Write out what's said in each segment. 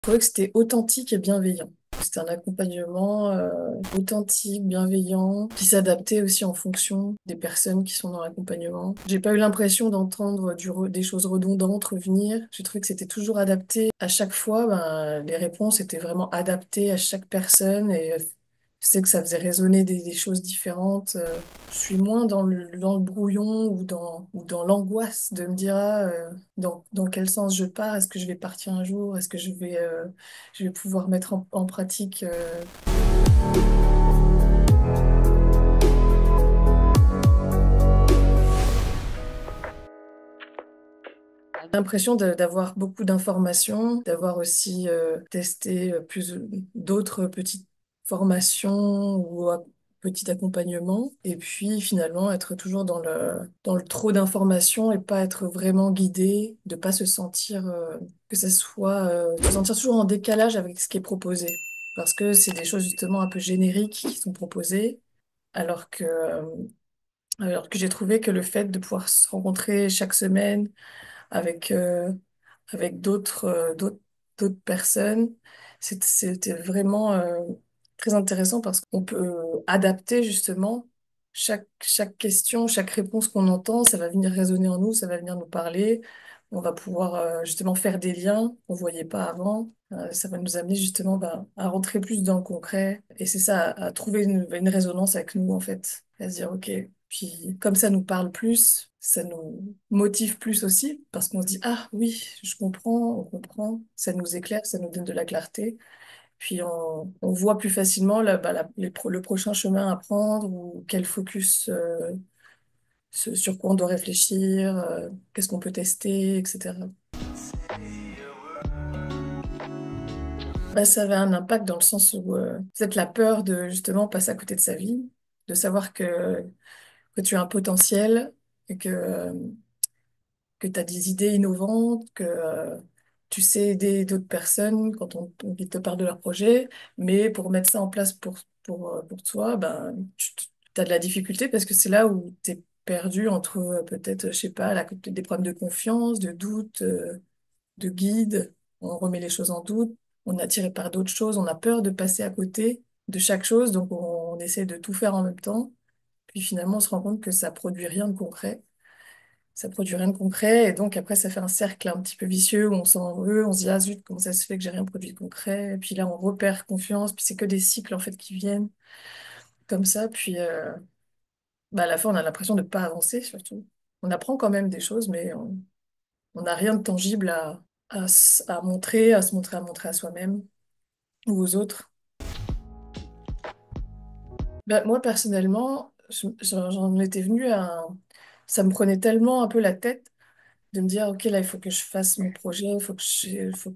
trouvais que c'était authentique et bienveillant. C'était un accompagnement authentique, bienveillant, qui s'adaptait aussi en fonction des personnes qui sont dans l'accompagnement. J'ai pas eu l'impression d'entendre des choses redondantes revenir. J'ai trouvé que c'était toujours adapté. À chaque fois, ben, les réponses étaient vraiment adaptées à chaque personne et je sais que ça faisait résonner des choses différentes. Je suis moins dans le brouillon ou dans l'angoisse de me dire dans quel sens je pars. Est-ce que je vais partir un jour? Est-ce que je vais pouvoir mettre en pratique l'impression d'avoir beaucoup d'informations, d'avoir aussi testé plus d'autres petites formations ou petits accompagnements, et puis finalement être toujours dans le trop d'informations et pas être vraiment guidé, de pas se sentir que ça soit se sentir toujours en décalage avec ce qui est proposé, parce que c'est des choses justement un peu génériques qui sont proposées, alors que alors que j'ai trouvé que le fait de pouvoir se rencontrer chaque semaine avec, avec d'autres personnes. C'était vraiment très intéressant parce qu'on peut adapter justement chaque question, chaque réponse qu'on entend, ça va venir résonner en nous, ça va venir nous parler. On va pouvoir justement faire des liens qu'on ne voyait pas avant. Ça va nous amener justement ben, à rentrer plus dans le concret. Et c'est ça, à trouver une résonance avec nous en fait. À se dire, OK, puis comme ça nous parle plus, ça nous motive plus aussi, parce qu'on se dit, ah oui, je comprends, on comprend, ça nous éclaire, ça nous donne de la clarté. Puis on voit plus facilement le prochain chemin à prendre ou quel focus, sur quoi on doit réfléchir, qu'est-ce qu'on peut tester, etc. Bah, ça avait un impact dans le sens où peut-être la peur de justement passer à côté de sa vie, de savoir que tu as un potentiel et que tu as des idées innovantes, que tu sais aider d'autres personnes quand ils te parlent de leur projet, mais pour mettre ça en place pour toi, ben, tu as de la difficulté parce que c'est là où tu es perdu entre peut-être, je sais pas, des problèmes de confiance, de doute, de guide, on remet les choses en doute, on est attiré par d'autres choses, on a peur de passer à côté de chaque chose, donc on essaie de tout faire en même temps, puis finalement on se rend compte que ça produit rien de concret. Ça produit rien de concret, et donc après ça fait un cercle un petit peu vicieux où on s'en veut, on se dit ah zut, comment ça se fait que j'ai rien produit de concret, et puis là on repère confiance, puis c'est que des cycles en fait qui viennent comme ça, puis bah, à la fin on a l'impression de ne pas avancer surtout. On apprend quand même des choses, mais on n'a rien de tangible à montrer, à montrer à soi-même ou aux autres. Bah, moi personnellement, j'en étais venue à... Ça me prenait tellement un peu la tête de me dire, OK, là, il faut que je fasse mon projet, il faut que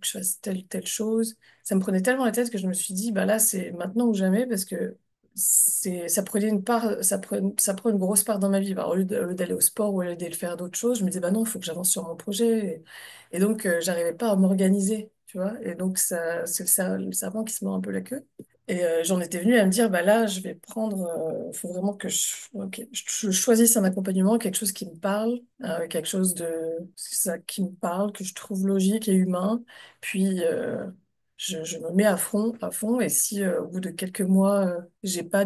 je fasse telle chose. Ça me prenait tellement la tête que je me suis dit, bah là, c'est maintenant ou jamais, parce que ça prenait une part, ça prend une grosse part dans ma vie. Bah, au lieu d'aller au sport ou au lieu d'aller faire d'autres choses, je me disais, bah non, il faut que j'avance sur mon projet. Et donc, j'arrivais pas à m'organiser, tu vois. Et donc, c'est le serpent qui se mord un peu la queue. Et j'en étais venue à me dire, bah là, je vais prendre, faut vraiment que ok, je choisisse un accompagnement, quelque chose qui me parle, quelque chose ça, qui me parle, que je trouve logique et humain. Puis, je me mets à fond, et si au bout de quelques mois, j'ai pas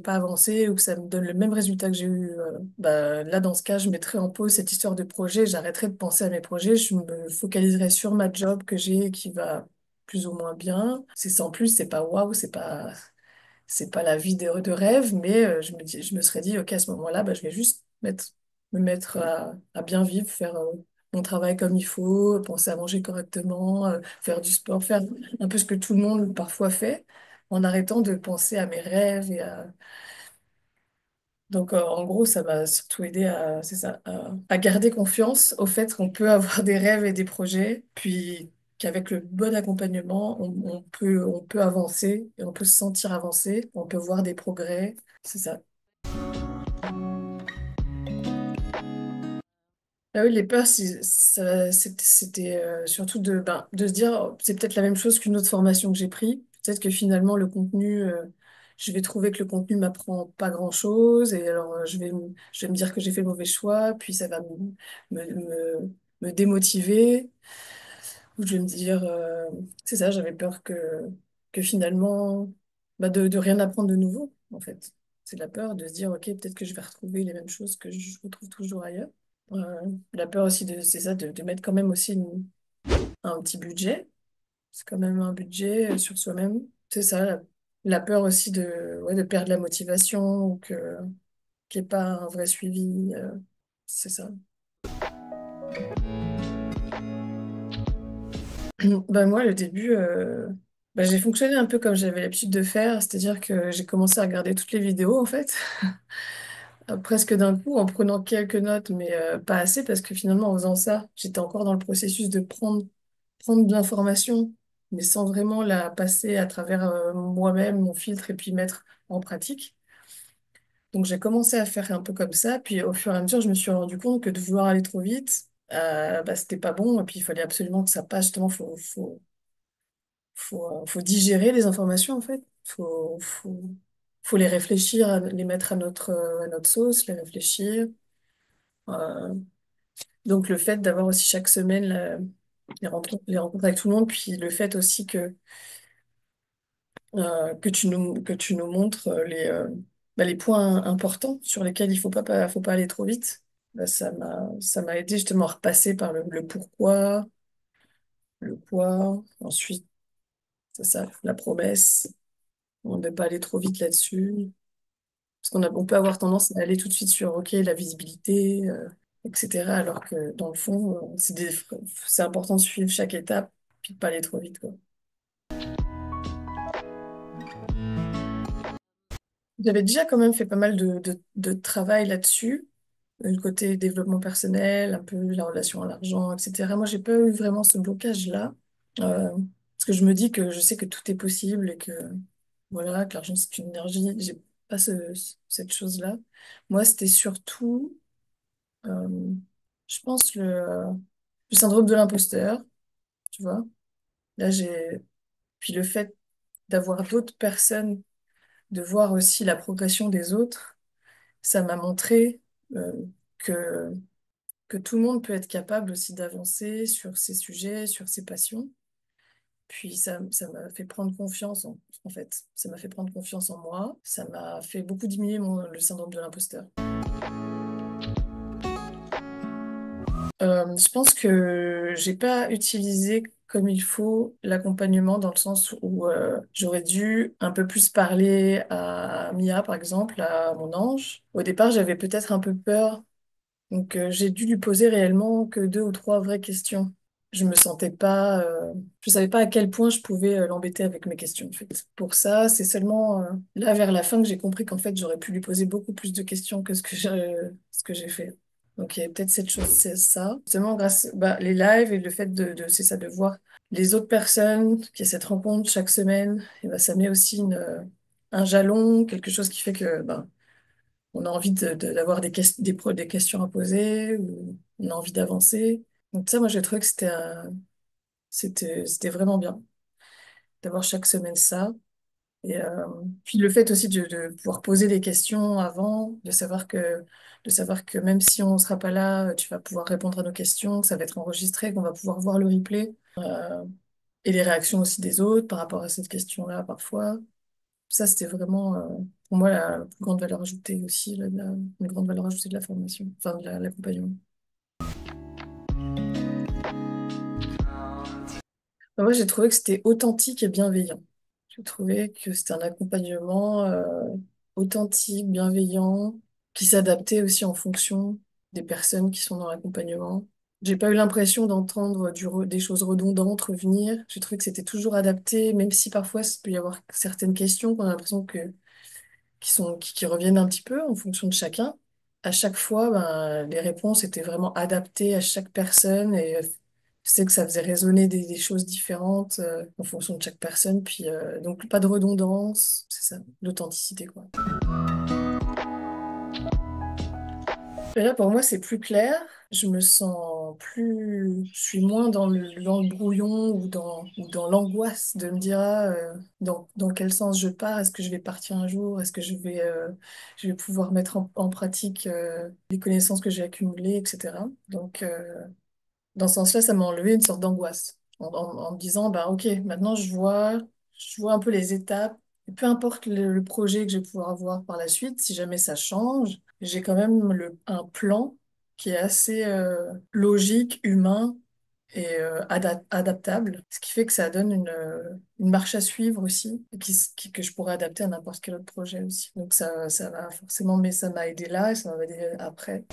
avancé ou que ça me donne le même résultat que j'ai eu, bah, là, dans ce cas, je mettrai en pause cette histoire de projet, j'arrêterai de penser à mes projets, je me focaliserai sur ma job que j'ai qui va plus ou moins bien. C'est sans plus, c'est pas waouh, c'est pas la vie de rêve, mais je me serais dit, ok, à ce moment-là, bah, je vais juste me mettre à bien vivre, faire mon travail comme il faut, penser à manger correctement, faire du sport, faire un peu ce que tout le monde parfois fait, en arrêtant de penser à mes rêves donc, en gros, ça m'a surtout aidé c'est ça, à garder confiance au fait qu'on peut avoir des rêves et des projets, puis qu'avec le bon accompagnement, on peut avancer, et on peut se sentir avancer, on peut voir des progrès. C'est ça. Ah oui, les peurs, c'était surtout de se dire, oh, c'est peut-être la même chose qu'une autre formation que j'ai pris. Peut-être que finalement, je vais trouver que le contenu m'apprend pas grand-chose, et alors je vais me dire que j'ai fait le mauvais choix, puis ça va me démotiver. où je vais me dire, c'est ça, j'avais peur que finalement, bah de rien apprendre de nouveau, en fait. C'est la peur de se dire, ok, peut-être que je vais retrouver les mêmes choses que je retrouve toujours ailleurs. La peur aussi c'est ça, de mettre quand même aussi un petit budget. C'est quand même un budget sur soi-même. C'est ça, la peur aussi ouais, de perdre la motivation ou qu'il n'y ait pas un vrai suivi. C'est ça. Ben moi, le début, ben, j'ai fonctionné un peu comme j'avais l'habitude de faire, c'est-à-dire que j'ai commencé à regarder toutes les vidéos, en fait, presque d'un coup, en prenant quelques notes, mais pas assez, parce que finalement, en faisant ça, j'étais encore dans le processus de prendre de l'information, mais sans vraiment la passer à travers moi-même, mon filtre, et puis mettre en pratique. Donc j'ai commencé à faire un peu comme ça, puis au fur et à mesure, je me suis rendu compte que de vouloir aller trop vite, bah, c'était pas bon, et puis il fallait absolument que ça passe, justement, faut digérer les informations, en fait. Faut les réfléchir, les mettre à notre sauce, les réfléchir. Euh, donc, le fait d'avoir aussi chaque semaine les rencontres avec tout le monde, puis le fait aussi que tu nous montres bah, les points importants sur lesquels il faut pas aller trop vite. Bah, ça m'a aidé justement à repasser par le pourquoi, le quoi, ensuite, c'est ça, la promesse. On ne peut pas aller trop vite là-dessus. Parce on peut avoir tendance à aller tout de suite sur, OK, la visibilité, etc. Alors que dans le fond, c'est important de suivre chaque étape, puis de pas aller trop vite, quoi. J'avais déjà quand même fait pas mal de travail là-dessus, le côté développement personnel, un peu la relation à l'argent, etc. Moi, j'ai pas eu vraiment ce blocage-là, parce que je me dis que je sais que tout est possible et que, voilà, que l'argent, c'est une énergie. J'ai pas cette chose-là. Moi, c'était surtout Euh, je pense le syndrome de l'imposteur, tu vois. Là, puis le fait d'avoir d'autres personnes, de voir aussi la progression des autres, ça m'a montré euh, que, que tout le monde peut être capable aussi d'avancer sur ses sujets, sur ses passions. Puis ça m'a fait prendre confiance en fait. Ça m'a fait prendre confiance en moi. Ça m'a fait beaucoup diminuer le syndrome de l'imposteur. Je pense que j'ai pas utilisé comme il faut l'accompagnement dans le sens où j'aurais dû un peu plus parler à Mia, par exemple, à mon ange. Au départ, j'avais peut-être un peu peur, donc j'ai dû lui poser réellement que deux ou trois vraies questions. Je me sentais pas, je savais pas à quel point je pouvais l'embêter avec mes questions, en fait. Pour ça, c'est seulement là vers la fin que j'ai compris qu'en fait, j'aurais pu lui poser beaucoup plus de questions que ce que j'ai fait. Donc, il y a peut-être cette chose, c'est ça. Justement, grâce bah, les lives et le fait c'est ça, de voir les autres personnes, qui y a cette rencontre chaque semaine, et bah, ça met aussi un jalon, quelque chose qui fait que bah, on a envie d'avoir des questions à poser, ou on a envie d'avancer. Donc ça, moi, j'ai trouvé que c'était vraiment bien d'avoir chaque semaine ça. Et puis le fait aussi de pouvoir poser des questions avant, de savoir que même si on ne sera pas là, tu vas pouvoir répondre à nos questions, que ça va être enregistré, qu'on va pouvoir voir le replay, et les réactions aussi des autres par rapport à cette question-là parfois. Ça, c'était vraiment, pour moi, la plus grande valeur ajoutée aussi, une grande valeur ajoutée de la formation, enfin de l'accompagnement. Moi, j'ai trouvé que c'était authentique et bienveillant. J'ai trouvé que c'était un accompagnement authentique, bienveillant, qui s'adaptait aussi en fonction des personnes qui sont dans l'accompagnement. J'ai pas eu l'impression d'entendre des choses redondantes revenir. J'ai trouvé que c'était toujours adapté, même si parfois il peut y avoir certaines questions qu'on a l'impression qui reviennent un petit peu en fonction de chacun. À chaque fois, ben, les réponses étaient vraiment adaptées à chaque personne et je sais que ça faisait résonner des choses différentes en fonction de chaque personne. Puis donc pas de redondance, c'est ça, l'authenticité quoi. Et là, pour moi, c'est plus clair. Je suis moins dans le brouillon ou dans l'angoisse de me dire dans quel sens je pars. Est-ce que je vais partir un jour? Est-ce que je vais pouvoir mettre en pratique les connaissances que j'ai accumulées, etc. Donc, dans ce sens-là, ça m'a enlevé une sorte d'angoisse. en me disant, bah, OK, maintenant je vois un peu les étapes. Et peu importe le projet que je vais pouvoir avoir par la suite, si jamais ça change, j'ai quand même un plan qui est assez logique, humain et adaptable, ce qui fait que ça donne une marche à suivre aussi, et que je pourrais adapter à n'importe quel autre projet aussi. Donc ça va forcément, mais ça m'a aidé là et ça m'a aidé après.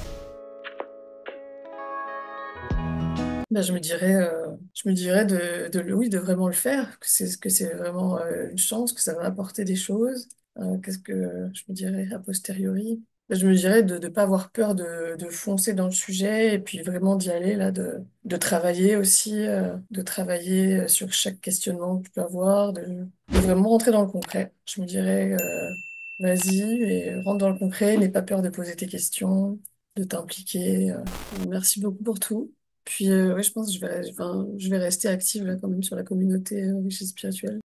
Ben, je me dirais oui, de vraiment le faire, que c'est vraiment une chance, que ça va apporter des choses. Qu'est-ce que je me dirais a posteriori? Ben, je me dirais de ne pas avoir peur de foncer dans le sujet et puis vraiment d'y aller, là, de travailler aussi, de travailler sur chaque questionnement que je peux avoir, de vraiment rentrer dans le concret. Je me dirais, vas-y et rentre dans le concret, n'aie pas peur de poser tes questions, de t'impliquer. Merci beaucoup pour tout. Puis, ouais, je pense que je vais rester active là, quand même sur la communauté richesse spirituelle.